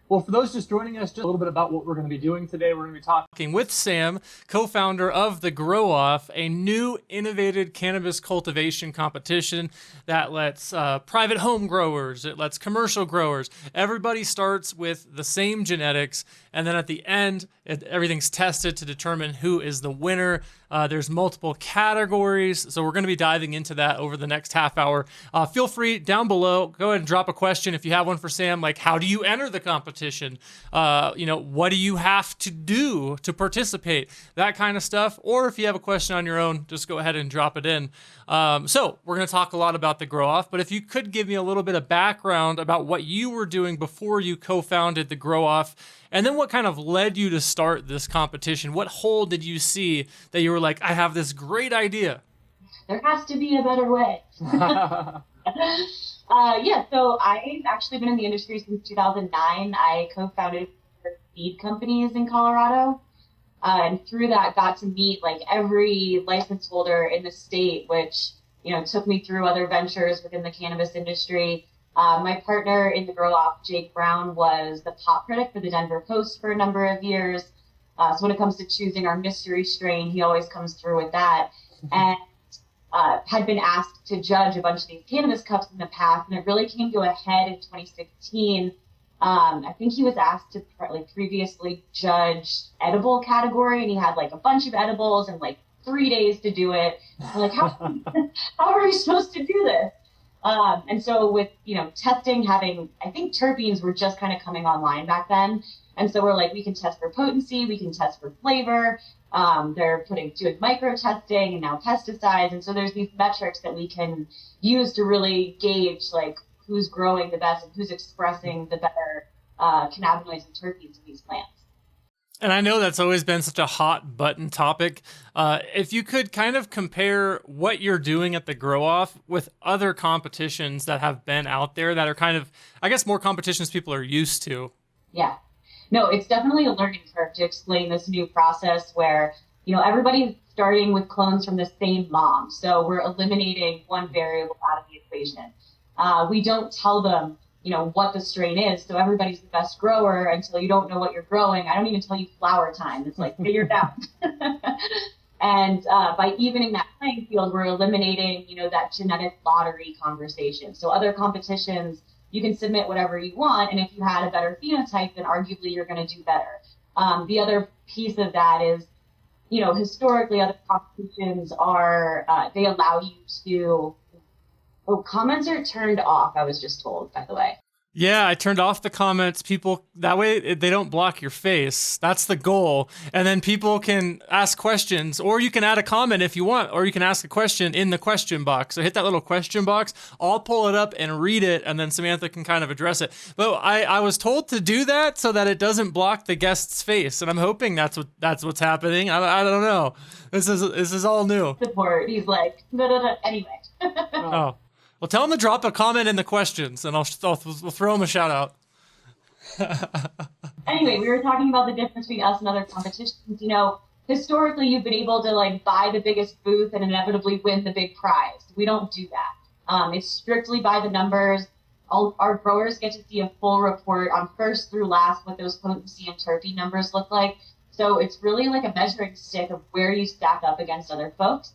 Well, for those just joining us, just a little bit about what we're going to be doing today. We're going to be talking with Sam, co-founder of The Grow Off, a new innovative cannabis cultivation competition that lets private home growers, it lets commercial growers, everybody starts with the same genetics, and then at the end, everything's tested to determine who is the winner. There's multiple categories, so we're going to be diving into that over the next half hour. Feel free down below, go ahead and drop a question if you have one for Sam, like how do you enter the competition? What do you have to do to participate? That kind of stuff. Or if you have a question on your own, just go ahead and drop it in. So we're going to talk a lot about the Grow Off, but if you could give me a little bit of background about what you were doing before you co-founded the Grow Off, and then what kind of led you to start this competition? What hole did you see that you were like, I have this great idea? There has to be a better way. So I've actually been in the industry since 2009. I co-founded seed companies in Colorado. And through that got to meet like every license holder in the state, which, took me through other ventures within the cannabis industry. My partner in the Grow Off, Jake Brown, was the pop critic for the Denver Post for a number of years. So when it comes to choosing our mystery strain, he always comes through with that. And had been asked to judge a bunch of these cannabis cups in the past, and it really came to a head in 2016. I think he was asked to previously judge edible category, and he had like a bunch of edibles and like 3 days to do it. I'm like, how are we supposed to do this? And so with, testing, I think terpenes were just kind of coming online back then. And so we're like, we can test for potency, we can test for flavor. They're doing micro testing and now pesticides. And so there's these metrics that we can use to really gauge like who's growing the best and who's expressing the better cannabinoids and terpenes in these plants. And I know that's always been such a hot button topic. If you could kind of compare what you're doing at the Grow Off with other competitions that have been out there that are kind of, I guess, more competitions people are used to. Yeah. No, it's definitely a learning curve to explain this new process where, everybody's starting with clones from the same mom. So we're eliminating one variable out of the equation. We don't tell them, what the strain is. So everybody's the best grower until you don't know what you're growing. I don't even tell you flower time. It's like, figure it out. And by evening that playing field, we're eliminating, that genetic lottery conversation. So other competitions, you can submit whatever you want. And if you had a better phenotype, then arguably you're going to do better. The other piece of that is, historically other competitions are, they allow you to, comments are turned off, I was just told, by the way. Yeah, I turned off the comments. People, that way they don't block your face. That's the goal. And then people can ask questions, or you can add a comment if you want, or you can ask a question in the question box. So hit that little question box. I'll pull it up and read it, and then Samantha can kind of address it. But I was told to do that so that it doesn't block the guest's face, and I'm hoping that's what's happening. I don't know. This is all new. Support. He's like, anyway. Oh. Well, tell him to drop a comment in the questions, and we'll throw him a shout out. Anyway, we were talking about the difference between us and other competitions. Historically, you've been able to buy the biggest booth and inevitably win the big prize. We don't do that. It's strictly by the numbers. Our growers get to see a full report on first through last what those potency and terpene numbers look like. So it's really like a measuring stick of where you stack up against other folks.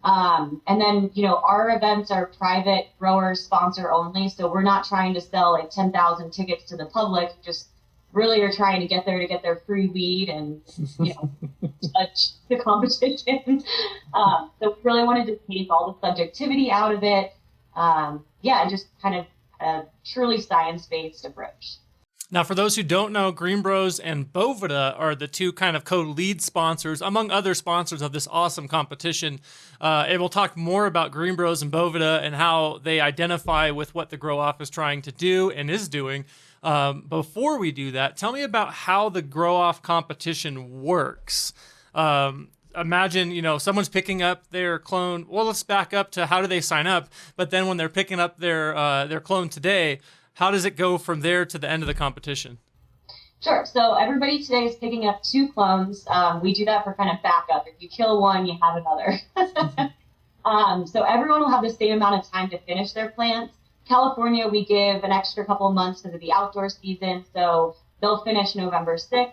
And then, our events are private grower sponsor only. So we're not trying to sell 10,000 tickets to the public. Just really are trying to get their free weed and, touch the competition. So we really wanted to take all the subjectivity out of it. Just kind of a truly science-based approach. Now, for those who don't know, GreenBroz and Boveda are the two kind of co-lead sponsors, among other sponsors of this awesome competition. And we'll talk more about GreenBroz and Boveda and how they identify with what the Grow Off is trying to do and is doing. Before we do that, tell me about how the Grow Off competition works. Imagine, someone's picking up their clone. Well, let's back up to how do they sign up? But then when they're picking up their clone today, how does it go from there to the end of the competition? Sure. So everybody today is picking up 2 clones. We do that for kind of backup. If you kill one, you have another. So everyone will have the same amount of time to finish their plants. California, we give an extra couple of months because of the outdoor season. So they'll finish November 6th.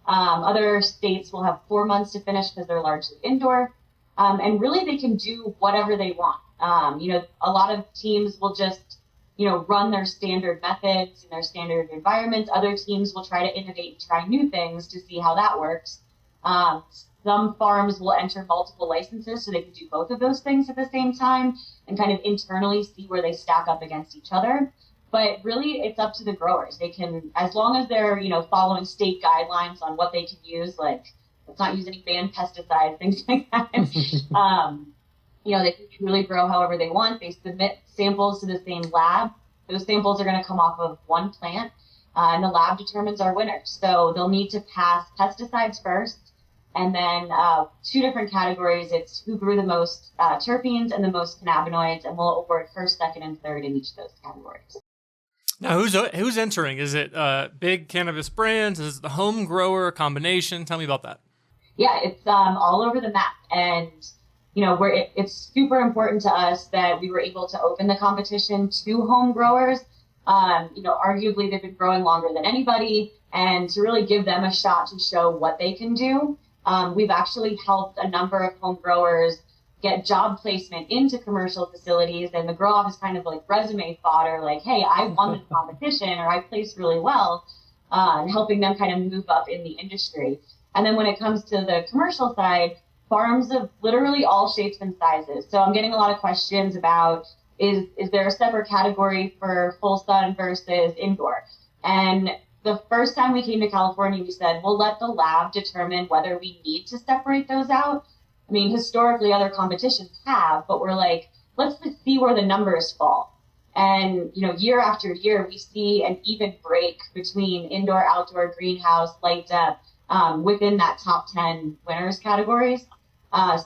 Other states will have 4 months to finish because they're largely indoor. And really they can do whatever they want. A lot of teams will just, run their standard methods in their standard environments. Other teams will try to innovate and try new things to see how that works. Some farms will enter multiple licenses so they can do both of those things at the same time and kind of internally see where they stack up against each other. But really, it's up to the growers. They can, as long as they're, following state guidelines on what they can use, like let's not use any banned pesticides, things like that. They can really grow however they want. They submit samples to the same lab. Those samples are going to come off of one plant, and the lab determines our winners. So they'll need to pass pesticides first, and then 2 different categories. It's who grew the most terpenes and the most cannabinoids, and we'll award first, second, and third in each of those categories. Now, who's entering? Is it big cannabis brands? Is it the home grower combination? Tell me about that. Yeah, it's all over the map, and it's super important to us that we were able to open the competition to home growers. Arguably they've been growing longer than anybody, and to really give them a shot to show what they can do. We've actually helped a number of home growers get job placement into commercial facilities, and the grow off is kind of like resume fodder, like, hey, I won this competition or I placed really well, and helping them kind of move up in the industry. And then when it comes to the commercial side, farms of literally all shapes and sizes. So I'm getting a lot of questions about, is there a separate category for full sun versus indoor? And the first time we came to California, we said, we'll let the lab determine whether we need to separate those out. I mean, historically, other competitions have, but we're like, let's just see where the numbers fall. And, year after year, we see an even break between indoor, outdoor, greenhouse, light depth within that top 10 winners categories.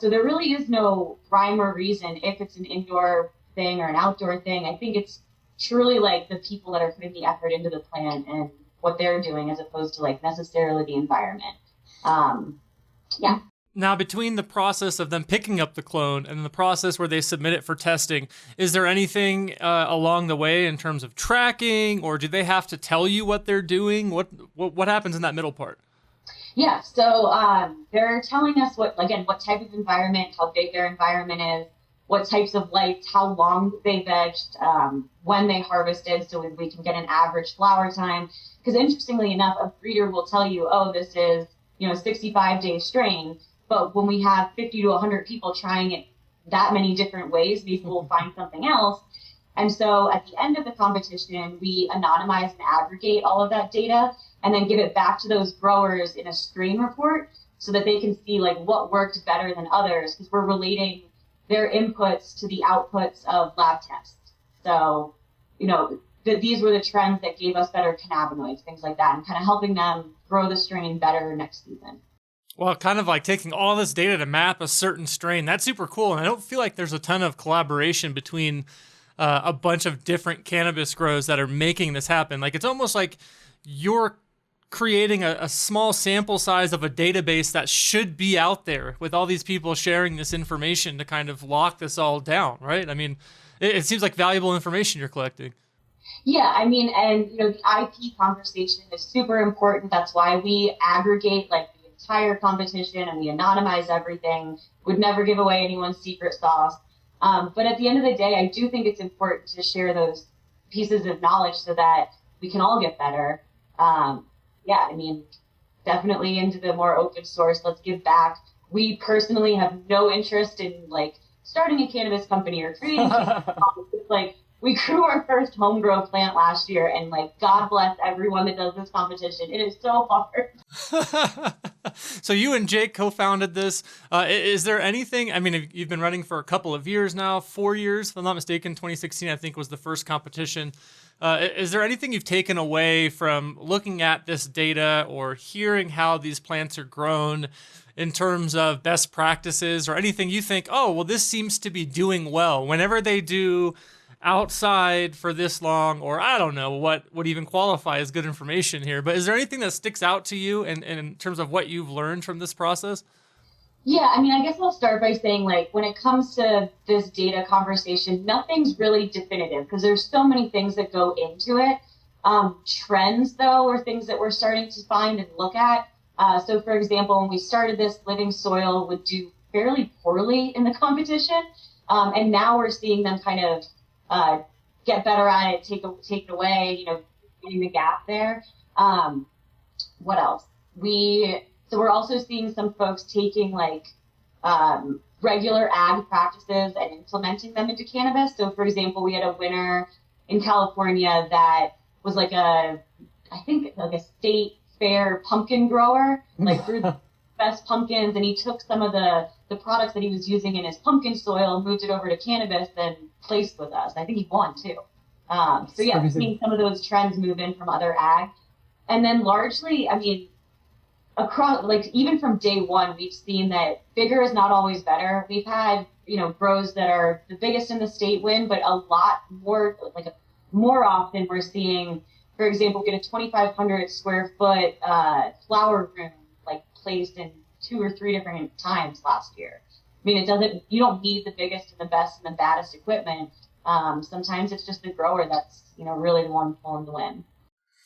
So there really is no rhyme or reason if it's an indoor thing or an outdoor thing. I think it's truly like the people that are putting the effort into the plant and what they're doing as opposed to like necessarily the environment. Yeah. Now, between the process of them picking up the clone and the process where they submit it for testing, is there anything along the way in terms of tracking, or do they have to tell you what they're doing? What happens in that middle part? Yeah, so they're telling us what type of environment, how big their environment is, what types of lights, how long they vegged, when they harvested, so we can get an average flower time. Because interestingly enough, a breeder will tell you, oh, this is 65-day strain. But when we have 50 to 100 people trying it that many different ways, maybe we'll find something else. And so at the end of the competition, we anonymize and aggregate all of that data and then give it back to those growers in a strain report so that they can see like what worked better than others, because we're relating their inputs to the outputs of lab tests. So, these were the trends that gave us better cannabinoids, things like that, and kind of helping them grow the strain better next season. Well, kind of like taking all this data to map a certain strain. That's super cool. And I don't feel like there's a ton of collaboration between a bunch of different cannabis grows that are making this happen. Like, it's almost like you're creating a small sample size of a database that should be out there with all these people sharing this information to kind of lock this all down, right? I mean, it seems like valuable information you're collecting. Yeah, I mean, and the IP conversation is super important. That's why we aggregate like the entire competition and we anonymize everything. Would never give away anyone's secret sauce. But at the end of the day, I do think it's important to share those pieces of knowledge so that we can all get better. Yeah, I mean, definitely into the more open source. Let's give back. We personally have no interest in like starting a cannabis company or creating it's like we grew our first home grow plant last year, and like God bless everyone that does this competition. It is so hard. So you and Jake co-founded this. Is there anything, I mean, you've been running for a couple of years now, 4 years, if I'm not mistaken. 2016, I think, was the first competition. Is there anything you've taken away from looking at this data or hearing how these plants are grown in terms of best practices, or anything you think, oh, well, this seems to be doing well whenever they do outside for this long, or I don't know what would even qualify as good information here, but is there anything that sticks out to you in terms of what you've learned from this process? Yeah, I mean, I guess I'll start by saying, like, when it comes to this data conversation, nothing's really definitive because there's so many things that go into it. Trends, though, are things that we're starting to find and look at. So, for example, when we started this, living soil would do fairly poorly in the competition. And now we're seeing them kind of get better at it, take it away, getting the gap there. What else? So we're also seeing some folks taking like regular ag practices and implementing them into cannabis. So, for example, we had a winner in California that was like I think like a state fair pumpkin grower, like grew the best pumpkins, and he took some of the products that he was using in his pumpkin soil, moved it over to cannabis, and placed with us. I think he won too. So yeah, seeing some of those trends move in from other ag. And then largely, I mean, across, like even from day one, we've seen that bigger is not always better. We've had, grows that are the biggest in the state win, but a lot more, more often we're seeing, for example, get a 2,500 square foot flower room like placed in 2 or 3 different times last year. I mean, you don't need the biggest and the best and the baddest equipment. Sometimes it's just the grower that's, really the one pulling the win.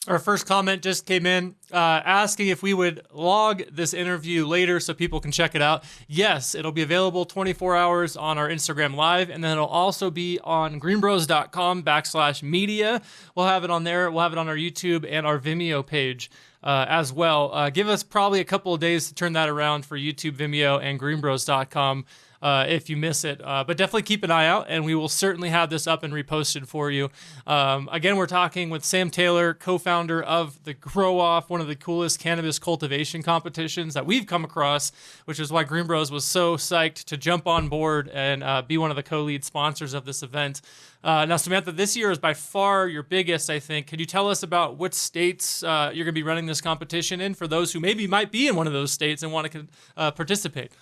Our first comment just came in asking if we would log this interview later so people can check it out. Yes, it'll be available 24 hours on our Instagram Live, and then it'll also be on GreenBroz.com/media. We'll have it on there. We'll have it on our YouTube and our Vimeo page as well. Give us probably a couple of days to turn that around for YouTube, Vimeo, and GreenBroz.com. If you miss it, but definitely keep an eye out, and we will certainly have this up and reposted for you. Again, we're talking with Sam Taylor, co-founder of the Grow Off, one of the coolest cannabis cultivation competitions that we've come across, which is why GreenBroz was so psyched to jump on board and be one of the co-lead sponsors of this event. Now, Samantha, this year is by far your biggest, I think. Could you tell us about what states you're going to be running this competition in for those who maybe might be in one of those states and want to participate?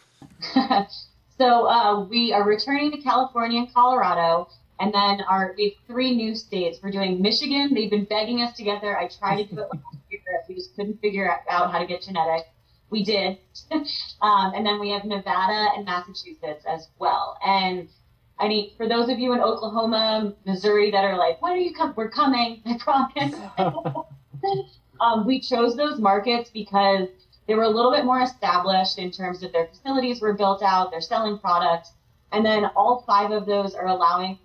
So we are returning to California and Colorado, and then we have 3 new states. We're doing Michigan. They've been begging us to get there. I tried to do it last year. We just couldn't figure out how to get genetics. We did. And then we have Nevada and Massachusetts as well. And I mean, for those of you in Oklahoma, Missouri that are like, when are you coming? We're coming, I promise. We chose those markets because they were a little bit more established in terms of their facilities were built out, they're selling products. And then all 5 of those allow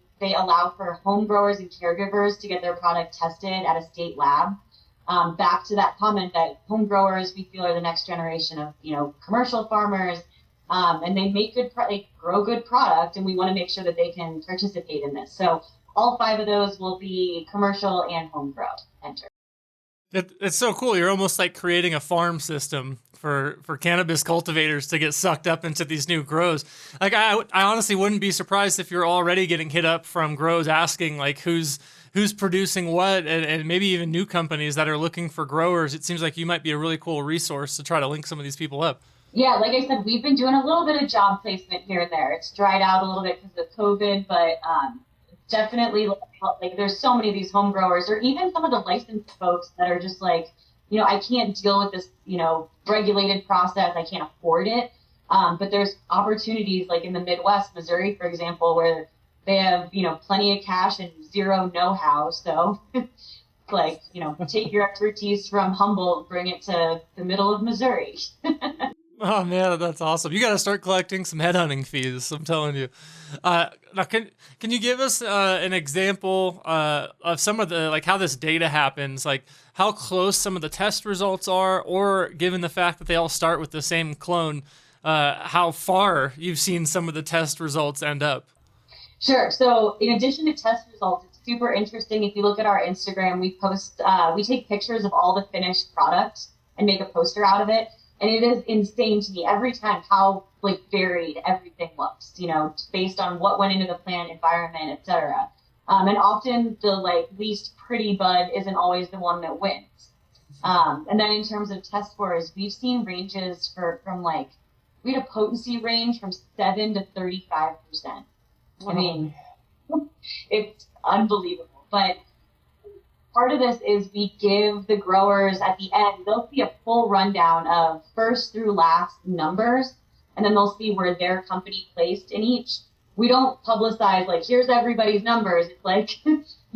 for home growers and caregivers to get their product tested at a state lab. Back to that comment that home growers, we feel, are the next generation of, commercial farmers. And they make they grow good product, and we want to make sure that they can participate in this. So all 5 of those will be commercial and home grow entered. It's so cool. You're almost like creating a farm system for cannabis cultivators to get sucked up into these new grows. Like I honestly wouldn't be surprised if you're already getting hit up from grows asking like who's producing what, and maybe even new companies that are looking for growers. It seems like you might be a really cool resource to try to link some of these people up. Yeah, like I said, we've been doing a little bit of job placement here and there. It's dried out a little bit because of COVID, but definitely, like there's so many of these home growers, or even some of the licensed folks that are just like, I can't deal with this, regulated process. I can't afford it. But there's opportunities like in the Midwest, Missouri, for example, where they have, plenty of cash and zero know-how. So like, take your expertise from Humboldt and bring it to the middle of Missouri. Oh man, that's awesome! You got to start collecting some headhunting fees. I'm telling you. Now, can you give us an example of some of the how this data happens, like how close some of the test results are, or given the fact that they all start with the same clone, how far you've seen some of the test results end up? Sure. So in addition to test results, it's super interesting. If you look at our Instagram, we take pictures of all the finished products and make a poster out of it. And it is insane to me every time how varied everything looks, based on what went into the plant, environment, etc. And often the least pretty bud isn't always the one that wins. And then in terms of test scores, we've seen ranges from we had a potency range from 7 to 35%. I mean, it's unbelievable. But part of this is we give the growers at the end, they'll see a full rundown of first through last numbers, and then they'll see where their company placed in each. We don't publicize here's everybody's numbers. It's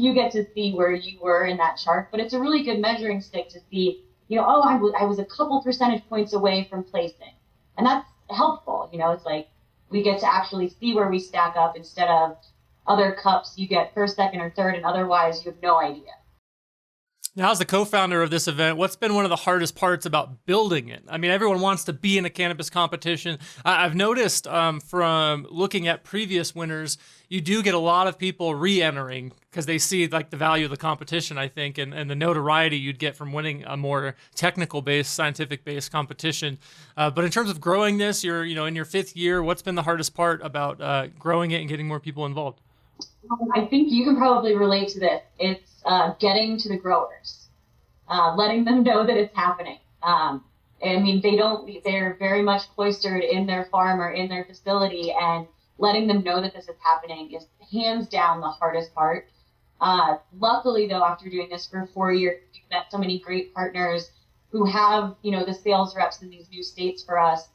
you get to see where you were in that chart, but it's a really good measuring stick to see, oh, I was a couple percentage points away from placing. And that's helpful. It's like we get to actually see where we stack up instead of other cups you get first, second, or third, and otherwise you have no idea. Now, as the co-founder of this event, what's been one of the hardest parts about building it? I mean, everyone wants to be in a cannabis competition. I've noticed from looking at previous winners, you do get a lot of people re-entering because they see like the value of the competition, I think, and the notoriety you'd get from winning a more technical-based, scientific-based competition. But in terms of growing this, you're in your 5th year. What's been the hardest part about growing it and getting more people involved? I think you can probably relate to this. It's getting to the growers, letting them know that it's happening. I mean, they're very much cloistered in their farm or in their facility, and letting them know that this is happening is hands down the hardest part. Luckily, though, after doing this for 4 years, we've met so many great partners who have, the sales reps in these new states for us,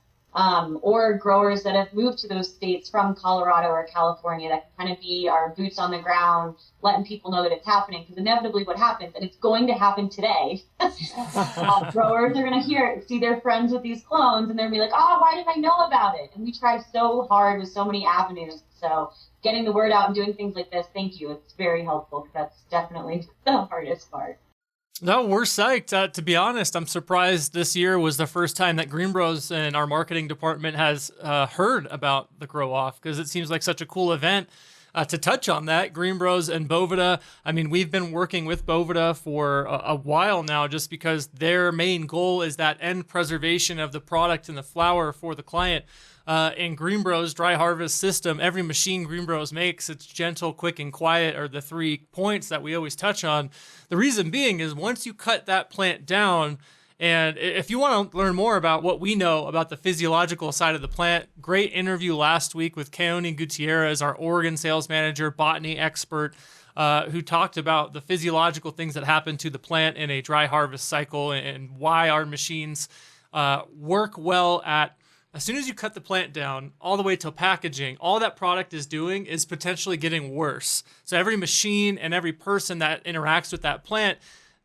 or growers that have moved to those states from Colorado or California that can kind of be our boots on the ground, letting people know that it's happening. Because inevitably what happens, and it's going to happen today, growers are going to see their friends with these clones, and they're going to be like, oh, why didn't I know about it? And we try so hard with so many avenues. So getting the word out and doing things like this, thank you. It's very helpful because that's definitely the hardest part. No, we're psyched. To be honest, I'm surprised this year was the first time that GreenBroz and our marketing department has heard about the Grow Off, because it seems like such a cool event. To touch on that, GreenBroz and Boveda, I mean, we've been working with Boveda for a while now, just because their main goal is that end preservation of the product and the flower for the client. In GreenBroz dry harvest system, every machine GreenBroz makes, it's gentle, quick, and quiet are the 3 points that we always touch on. The reason being is once you cut that plant down, and if you want to learn more about what we know about the physiological side of the plant, great interview last week with Keone Gutierrez, our Oregon sales manager, botany expert, who talked about the physiological things that happen to the plant in a dry harvest cycle and why our machines work well at. As soon as you cut the plant down, all the way to packaging, all that product is doing is potentially getting worse. So every machine and every person that interacts with that plant,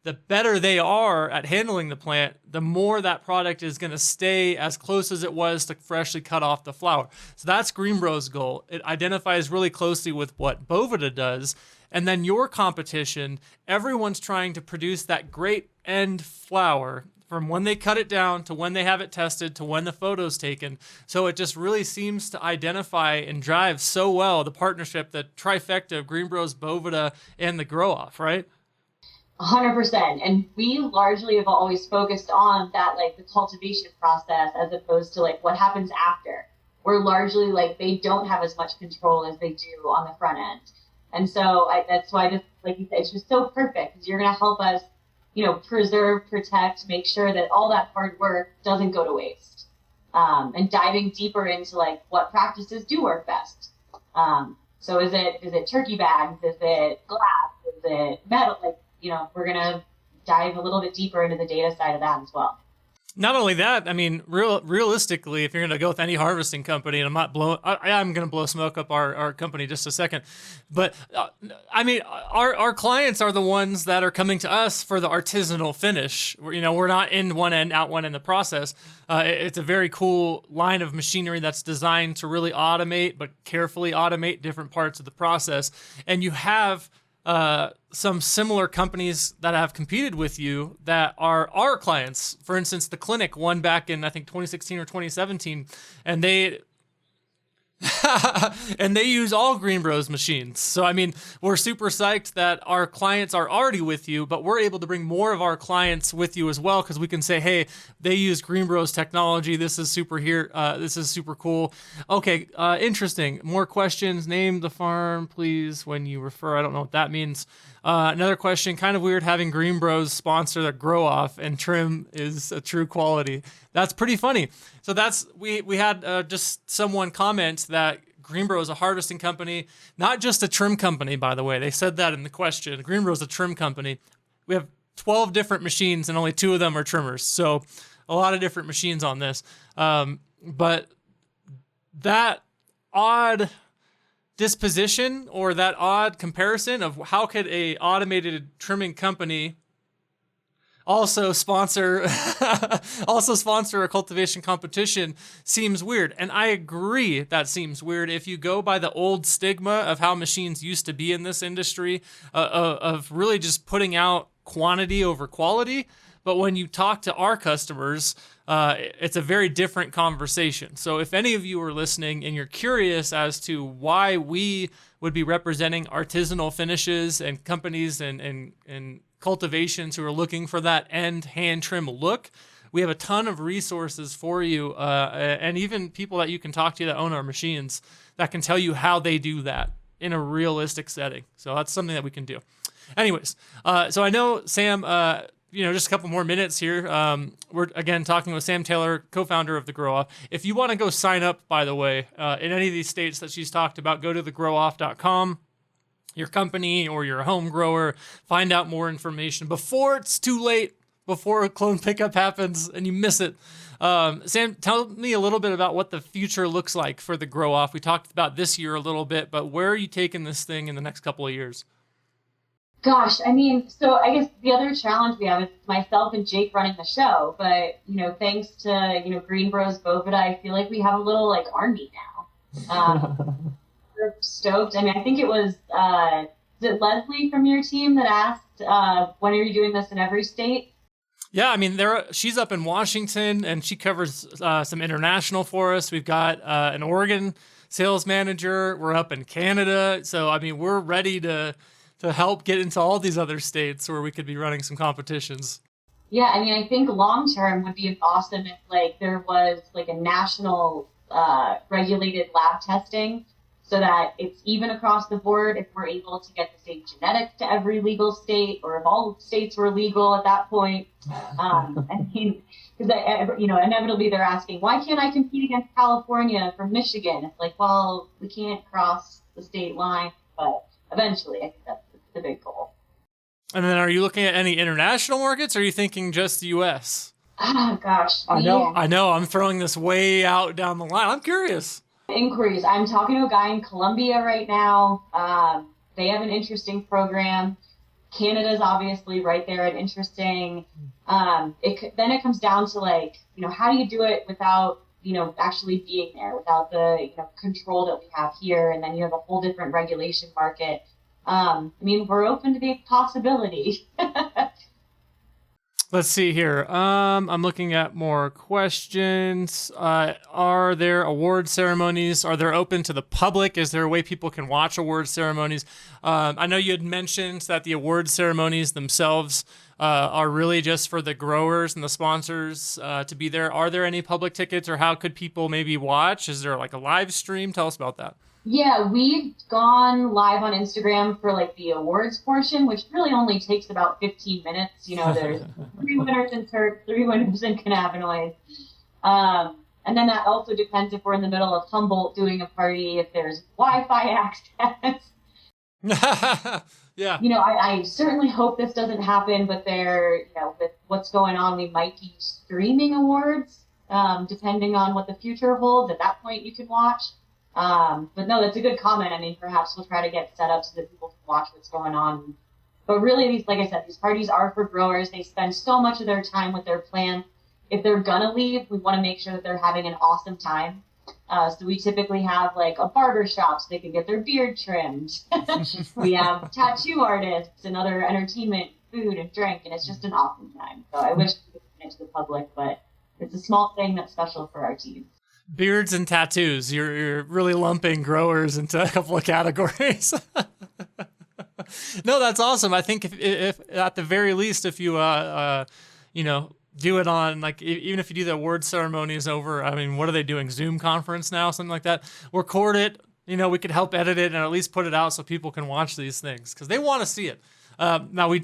the better they are at handling the plant, the more that product is going to stay as close as it was to freshly cut off the flower. So that's GreenBro's goal. It identifies really closely with what Boveda does. And then your competition, everyone's trying to produce that great end flower from when they cut it down to when they have it tested to when the photo's taken. So it just really seems to identify and drive so well the partnership, the trifecta of GreenBroz, Boveda, and the Grow Off, right? 100%. And we largely have always focused on that, like the cultivation process, as opposed to like what happens after. We're largely like, they don't have as much control as they do on the front end. And so that's why this, like you said, it's just so perfect, because you're going to help us preserve, protect, make sure that all that hard work doesn't go to waste. And diving deeper into like what practices do work best. So is it turkey bags? Is it glass? Is it metal? Like, we're going to dive a little bit deeper into the data side of that as well. Not only that, I mean, realistically, if you're going to go with any harvesting company, and I'm going to blow smoke up our company just a second, but I mean, our clients are the ones that are coming to us for the artisanal finish. We're not in one end, out one in the process. It's a very cool line of machinery that's designed to really automate, but carefully automate different parts of the process. And you have some similar companies that have competed with you that are our clients. For instance, the clinic won back in, I think, 2016 or 2017, and they and they use all GreenBroz machines. So, I mean, we're super psyched that our clients are already with you, but we're able to bring more of our clients with you as well, because we can say, hey, they use GreenBroz technology. This is super this is super cool. Okay, interesting. More questions. Name the farm, please, when you refer. I don't know what that means. Another question, kind of weird having GreenBroz sponsor the Grow Off and trim is a true quality. That's pretty funny. So we had just someone comment that GreenBroz is a harvesting company, not just a trim company, by the way. They said that in the question. GreenBroz is a trim company. We have 12 different machines and only 2 of them are trimmers. So a lot of different machines on this. But that odd disposition or that odd comparison of how could a automated trimming company also sponsor a cultivation competition seems weird. And I agree that seems weird if you go by the old stigma of how machines used to be in this industry, of really just putting out quantity over quality. But when you talk to our customers, it's a very different conversation. So if any of you are listening and you're curious as to why we would be representing artisanal finishes and companies and cultivations who are looking for that end hand trim look, we have a ton of resources for you, and even people that you can talk to that own our machines that can tell you how they do that in a realistic setting. So that's something that we can do. Anyways, so I know, Sam, just a couple more minutes here. We're, again, talking with Sam Taylor, co-founder of The Grow Off. If you want to go sign up, by the way, in any of these states that she's talked about, go to thegrowoff.com. Your company or your home grower, find out more information before it's too late, before a clone pickup happens and you miss it. Sam, tell me a little bit about what the future looks like for the Grow Off. We talked about this year a little bit, but where are you taking this thing in the next couple of years? Gosh, so I guess the other challenge we have is myself and Jake running the show, but, thanks to, GreenBroz Bovida, I feel like we have a little, army now. We're stoked. I think it was Leslie from your team that asked, when are you doing this in every state? Yeah, she's up in Washington, and she covers some international for us. We've got an Oregon sales manager. We're up in Canada. So, we're ready to help get into all these other states where we could be running some competitions. Yeah, I think long term would be awesome if there was a national regulated lab testing, so that it's even across the board. If we're able to get the same genetics to every legal state, or if all states were legal at that point, because inevitably they're asking, why can't I compete against California from Michigan? It's like, well, we can't cross the state line, but eventually, I think that's the big goal. And then, are you looking at any international markets, or are you thinking just the U.S.? Oh gosh, I know. I'm throwing this way out down the line. I'm curious. Inquiries. I'm talking to a guy in Colombia right now. They have an interesting program. Canada's obviously right there and interesting. Then it comes down to how do you do it without actually being there, without the control that we have here, and then you have a whole different regulation market. We're open to the possibility. Let's see here. I'm looking at more questions. Are there award ceremonies? Are they open to the public? Is there a way people can watch award ceremonies? I know you had mentioned that the award ceremonies themselves are really just for the growers and the sponsors to be there. Are there any public tickets, or how could people maybe watch? Is there a live stream? Tell us about that. Yeah, we've gone live on Instagram for the awards portion, which really only takes about 15 minutes. There's 3 winners in terps, 3 winners in cannabinoids. And then that also depends if we're in the middle of Humboldt doing a party, if there's Wi-Fi access. Yeah. I certainly hope this doesn't happen, but with what's going on, we might be streaming awards, depending on what the future holds. At that point, you can watch. But no, that's a good comment. Perhaps we'll try to get set up so that people can watch what's going on. But really, like I said, these parties are for growers. They spend so much of their time with their plants. If they're gonna leave, we want to make sure that they're having an awesome time. So we typically have a barber shop so they can get their beard trimmed. We have tattoo artists and other entertainment, food and drink, and it's just an awesome time. So I wish we could bring it to the public, but it's a small thing that's special for our team. Beards and tattoos. You're really lumping growers into a couple of categories. No, that's awesome. I think if at the very least, if you do it on even if you do the award ceremonies over, what are they doing? Zoom conference now, something like that. Record it. We could help edit it and at least put it out so people can watch these things because they want to see it. Now we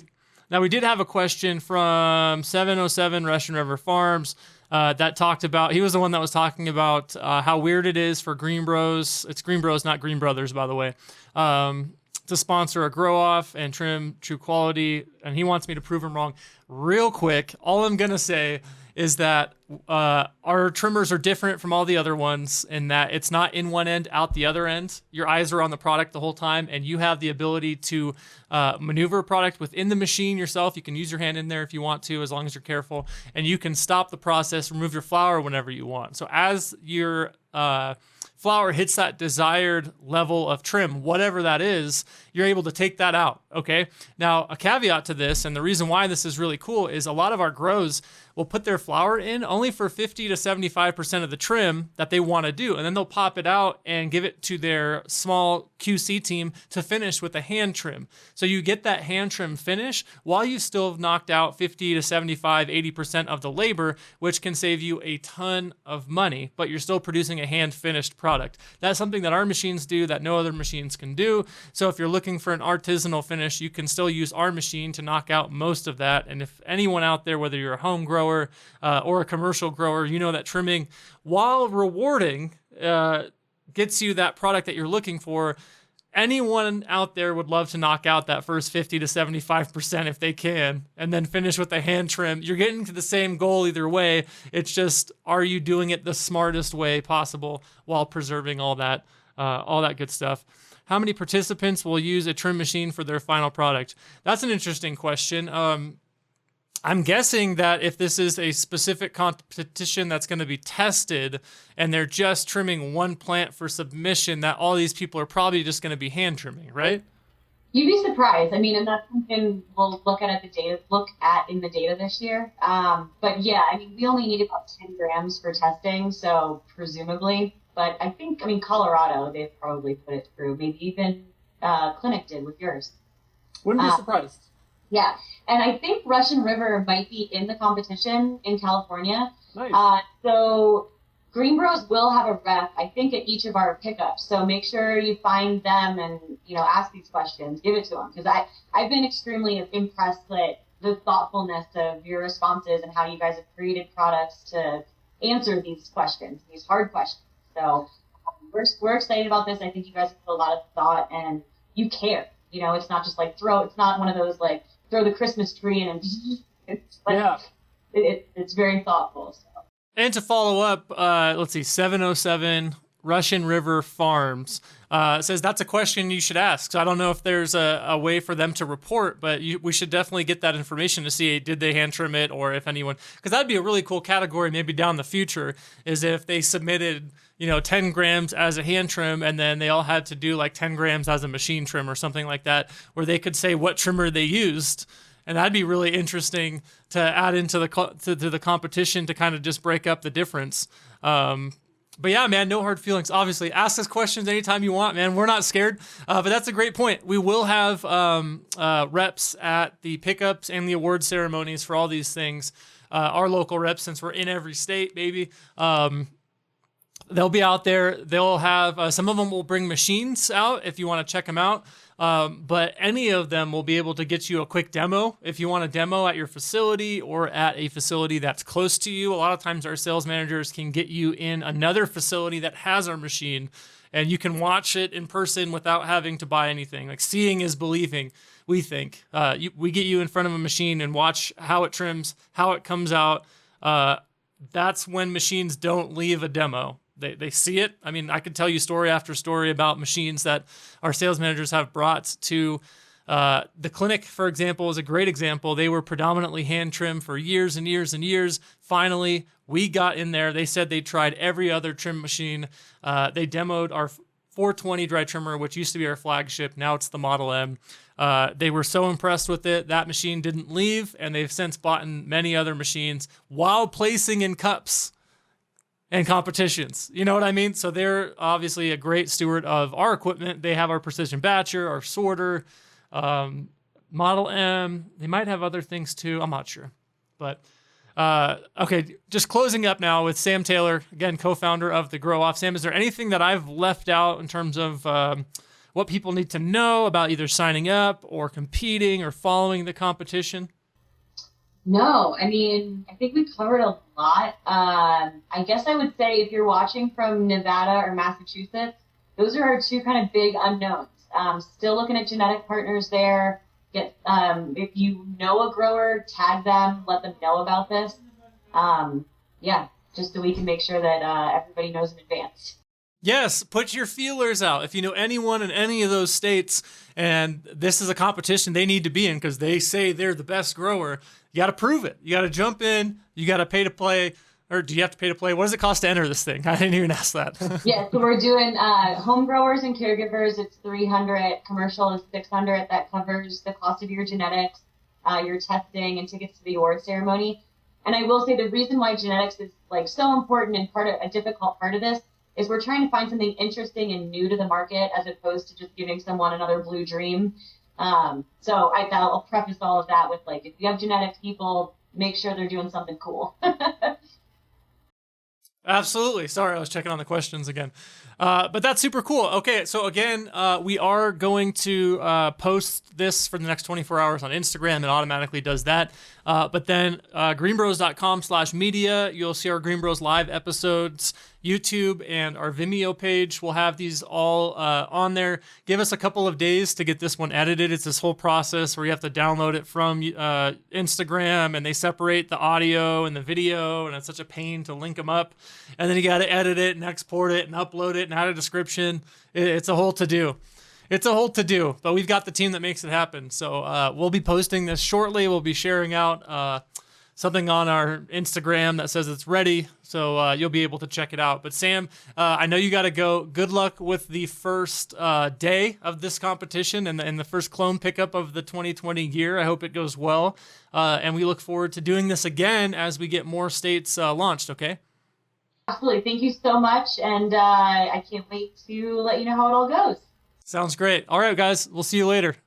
did have a question from 707 Russian River Farms. That talked about, he was the one that was talking about how weird it is for GreenBroz, it's GreenBroz, not Green Brothers, by the way, to sponsor a grow off and trim true quality. And he wants me to prove him wrong real quick. All I'm going to say is that our trimmers are different from all the other ones in that it's not in one end, out the other end. Your eyes are on the product the whole time, and you have the ability to maneuver a product within the machine yourself. You can use your hand in there if you want to, as long as you're careful, and you can stop the process, remove your flower whenever you want. So as your flower hits that desired level of trim, whatever that is, you're able to take that out, okay? Now, a caveat to this, and the reason why this is really cool, is a lot of our grows will put their flower in only for 50 to 75% of the trim that they want to do, and then they'll pop it out and give it to their small QC team to finish with a hand trim. So you get that hand trim finish while you still have knocked out 50 to 75, 80% of the labor, which can save you a ton of money, but you're still producing a hand-finished product. That's something that our machines do that no other machines can do. So if you're looking for an artisanal finish, you can still use our machine to knock out most of that. And if anyone out there, whether you're a home grower or a commercial grower, you know that trimming, while rewarding, gets you that product that you're looking for. Anyone out there would love to knock out that first 50 to 75% if they can, and then finish with a hand trim. You're getting to the same goal either way. It's just, are you doing it the smartest way possible while preserving all that good stuff? How many participants will use a trim machine for their final product? That's an interesting question. I'm guessing that if this is a specific competition that's going to be tested and they're just trimming one plant for submission, that all these people are probably just going to be hand trimming, right? You'd be surprised. I mean, and that's something we'll look at in the data this year. But yeah, I mean, we only need about 10 grams for testing, so presumably. But I mean, Colorado, they've probably put it through. Maybe even Clinic did with yours. Wouldn't be surprised. Yeah, and I think Russian River might be in the competition in California. Nice. So GreenBroz will have a rep, I think, at each of our pickups. So make sure you find them and, ask these questions, give it to them. Because I've been extremely impressed at the thoughtfulness of your responses and how you guys have created products to answer these questions, these hard questions. So we're excited about this. I think you guys put a lot of thought and you care. It's not just like it's not one of those like throw the Christmas tree in and it's like, yeah. It's very thoughtful. So. And to follow up, let's see, 707 Russian River Farms says that's a question you should ask. So I don't know if there's a way for them to report, but we should definitely get that information to see, did they hand trim it, or if anyone, because that'd be a really cool category maybe down the future, is if they submitted 10 grams as a hand trim, and then they all had to do like 10 grams as a machine trim or something like that, where they could say what trimmer they used. And that'd be really interesting to add into the competition to kind of just break up the difference. But yeah, man, no hard feelings. Obviously, ask us questions anytime you want, man. We're not scared. But that's a great point. We will have reps at the pickups and the award ceremonies for all these things. Our local reps, since we're in every state, baby. They'll be out there. They'll have, some of them will bring machines out if you want to check them out. But any of them will be able to get you a quick demo if you want a demo at your facility or at a facility that's close to you. A lot of times our sales managers can get you in another facility that has our machine, and you can watch it in person without having to buy anything. Like, seeing is believing, we think. We get you in front of a machine and watch how it trims, how it comes out. That's when machines don't leave a demo. They see it. I mean, I could tell you story after story about machines that our sales managers have brought to the clinic, for example, is a great example. They were predominantly hand trim for years and years and years. Finally, we got in there. They said they tried every other trim machine. They demoed our 420 dry trimmer, which used to be our flagship. Now it's the Model M. They were so impressed with it. That machine didn't leave, and they've since bought in many other machines while placing in cups and competitions. You know what I mean? So they're obviously a great steward of our equipment. They have our precision batcher, our sorter, Model M. They might have other things too. I'm not sure. But okay, just closing up now with Sam Taylor, again, co-founder of the Grow Off. Sam, is there anything that I've left out in terms of what people need to know about either signing up or competing or following the competition? No, I mean, I think we covered a lot. I guess I would say if you're watching from Nevada or Massachusetts, those are our two kind of big unknowns. Still looking at genetic partners there. If you know a grower, tag them, let them know about this. Yeah, just so we can make sure that everybody knows in advance. Yes, put your feelers out. If you know anyone in any of those states and this is a competition they need to be in because they say they're the best grower, you got to prove it. You got to jump in. You got to pay to play. Or do you have to pay to play? What does it cost to enter this thing? I didn't even ask that. Yeah, so we're doing home growers and caregivers. It's $300. Commercial is $600. That covers the cost of your genetics, your testing, and tickets to the award ceremony. And I will say the reason why genetics is like so important and part of a difficult part of this is we're trying to find something interesting and new to the market as opposed to just giving someone another blue dream. So I'll preface all of that with like, if you have genetics people, make sure they're doing something cool. Absolutely. Sorry, I was checking on the questions again. But that's super cool. Okay, so again, we are going to post this for the next 24 hours on Instagram. It automatically does that. But then GreenBroz.com/media, you'll see our GreenBroz Live episodes, YouTube, and our Vimeo page. We'll have these all on there. Give us a couple of days to get this one edited. It's this whole process where you have to download it from Instagram, and they separate the audio and the video, and it's such a pain to link them up. And then you got to edit it and export it and upload it and add a description. It's a whole to-do. It's a whole to-do, but we've got the team that makes it happen. So we'll be posting this shortly. We'll be sharing out something on our Instagram that says it's ready, so you'll be able to check it out. But Sam, I know you got to go. Good luck with the first day of this competition and the first clone pickup of the 2020 year. I hope it goes well, and we look forward to doing this again as we get more states launched, okay? Absolutely. Thank you so much, and I can't wait to let you know how it all goes. Sounds great. All right, guys, we'll see you later.